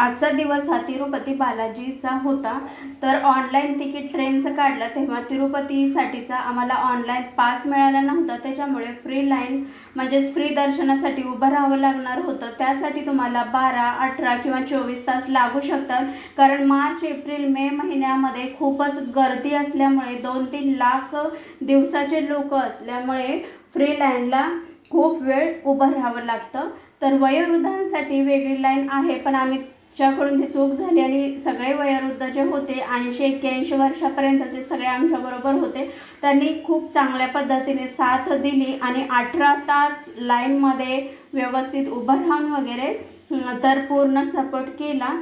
आजचा दिवस हा तिरुपती बालाजीचा होता। तर ऑनलाईन तिकीट ट्रेनचं काढलं तेव्हा तिरुपतीसाठीचा आम्हाला ऑनलाईन पास मिळाला नव्हता, त्याच्यामुळे फ्री लाईन म्हणजेच फ्री दर्शनासाठी उभं राहावं लागणार होतं। त्यासाठी तुम्हाला 12, 18 किंवा 24 तास लागू शकतात, कारण मार्च, एप्रिल, मे महिन्यामध्ये खूपच गर्दी असल्यामुळे 2-3 लाख दिवसाचे लोक असल्यामुळे फ्री लाईनला खूप वेळ उभं राहावं लागतं। तर वयोवृद्धांसाठी वेगळी लाईन आहे, पण आमच्याकडून ही चूक झाली आणि सगळे वयोवृद्ध जे होते 80-81 वर्षापर्यंतचे सगळे आमच्याबरोबर होते, त्यांनी खूप चांगल्या पद्धतीने साथ दिली आणि 18 तास लाईनमध्ये व्यवस्थित उभं राहून वगैरे तर पूर्ण सपोर्ट केला।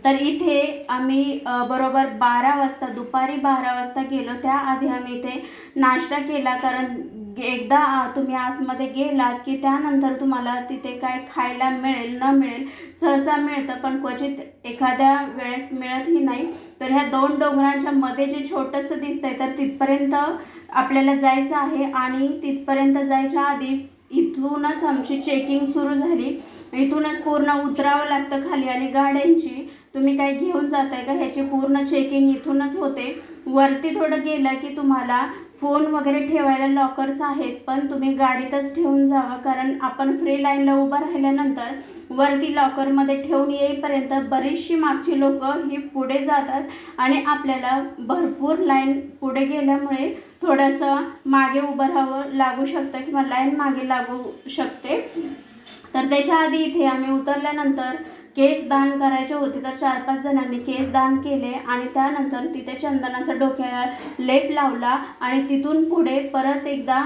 तर इथे आम्ही बरोबर 12 वाजता दुपारी 12 वाजता गेलो। त्याआधी आम्ही इथे नाश्ता केला, कारण एकदा तुम्ही आतमध्ये गेलात की त्यानंतर तुम्हाला तिथे काय खायला मिळेल न मिळेल, सहसा मिळतं पण क्वचित एखाद्या वेळेस मिळतही नाही। तर ह्या 2 डोंगरांच्या मध्ये जे छोटंसं दिसतंय तर तिथपर्यंत आपल्याला जायचं आहे आणि तिथपर्यंत जायच्या आधीच इथूनच आमची चेकिंग सुरू झाली। इथूनच पूर्ण उतरावं लागतं खाली आणि गाड्यांची तुम्ही काय घेऊन जाताय का ह्याची पूर्ण चेकिंग इथूनच होते। वरती थोडं गेलं की तुम्हाला फोन वगैरे ठेवायला लॉकर्स आहेत, पण तुम्ही गाडीतच ठेवून जावं, कारण आपण फ्री लाईनला उभं राहिल्यानंतर वरती लॉकरमध्ये ठेवून येईपर्यंत बरीचशी मागची लोक ही पुढे जातात आणि आपल्याला भरपूर लाईन पुढे गेल्यामुळे थोडंसं मागे उभं राहावं लागू शकतं किंवा लाईन मागे लागू शकते। तर त्याच्या आधी इथे आम्ही उतरल्यानंतर केस दान करायचे होते, तर 4-5 जणांनी केस दान केले आणि त्यानंतर तिथे चंदनाचा डोक्याला लेप लावला आणि तिथून पुढे परत एकदा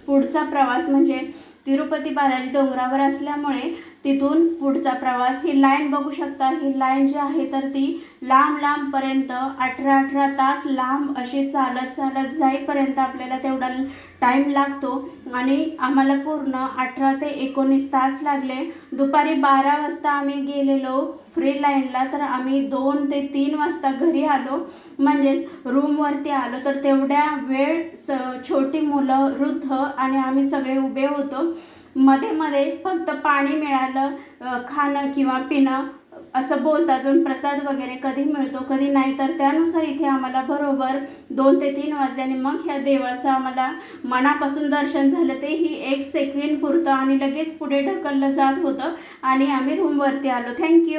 पुढचा प्रवास म्हणजे तिरुपती बालाजी डोंगरावर असल्यामुळे तिथून पुढचा प्रवास। ही लाईन बघू शकता, ही लाईन जी आहे तर ती लांबपर्यंत 18 तास लांब अशी चालत चालत जाईपर्यंत आपल्याला तेवढा टाईम लागतो आणि आम्हाला पूर्ण 18 ते 19 तास लागले। दुपारी 12 वाजता आम्ही गेलेलो फ्री लाईनला, तर आम्ही 2 ते 3 वाजता घरी आलो, म्हणजेच रूमवरती आलो। तर तेवढ्या वेळ छोटी मुलं, वृद्ध आणि आम्ही सगळे उभे होतो। मध्ये फक्त पाणी मिळालं, खाणं किंवा पिणं असं बोलतात, पण प्रसाद वगैरे कधी मिळतो कधी नाही। तर त्यानुसार इथे आम्हाला बरोबर 2 ते 3 वाजले आणि मग ह्या देवाचं आम्हाला मनापासून दर्शन झालं, तेही 1 सेकंड पुरतं आणि लगेच पुढे ढकललं जात होतं आणि आम्ही रूमवरती आलो। थँक्यू।